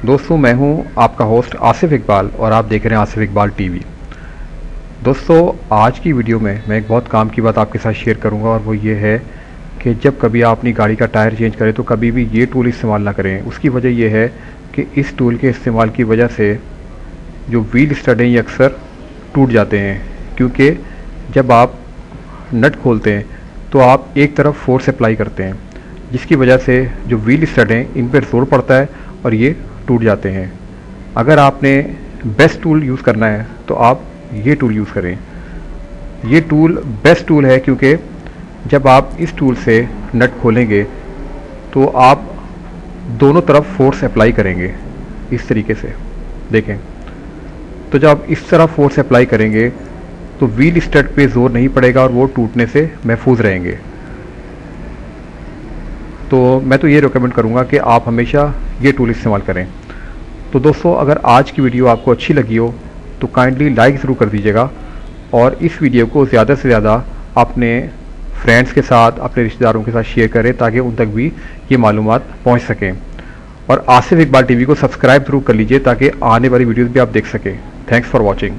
दोस्तों मैं हूं आपका होस्ट आसिफ इकबाल और आप देख रहे हैं आसिफ इकबाल टीवी। दोस्तों आज की वीडियो में मैं एक बहुत काम की बात आपके साथ शेयर करूंगा और वो ये है कि जब कभी आप अपनी गाड़ी का टायर चेंज करें तो कभी भी ये टूल इस्तेमाल ना करें। उसकी वजह यह है कि इस टूल के इस्तेमाल की वजह से जो व्हील स्टड हैं ये अक्सर टूट जाते हैं, क्योंकि जब आप नट खोलते हैं तो आप एक तरफ फोर्स अप्लाई करते हैं, जिसकी वजह से जो व्हील स्टड हैं इन पर जोर पड़ता है और ये टूट जाते हैं। अगर आपने बेस्ट टूल यूज़ करना है तो आप ये टूल यूज़ करें। ये टूल बेस्ट टूल है क्योंकि जब आप इस टूल से नट खोलेंगे तो आप दोनों तरफ फोर्स अप्लाई करेंगे इस तरीके से। देखें, तो जब आप इस तरह फोर्स अप्लाई करेंगे तो व्हील स्टड पे जोर नहीं पड़ेगा और वो टूटने से महफूज रहेंगे। तो मैं तो ये रिकमेंड करूँगा कि आप हमेशा ये टूल इस्तेमाल करें। तो दोस्तों अगर आज की वीडियो आपको अच्छी लगी हो तो काइंडली लाइक ज़रूर कर दीजिएगा और इस वीडियो को ज़्यादा से ज़्यादा अपने फ्रेंड्स के साथ, अपने रिश्तेदारों के साथ शेयर करें ताकि उन तक भी ये मालूमात पहुंच सकें। और आसिफ इकबाल टीवी को सब्सक्राइब ज़रूर कर लीजिए ताकि आने वाली वीडियोज़ भी आप देख सकें। Thanks for watching.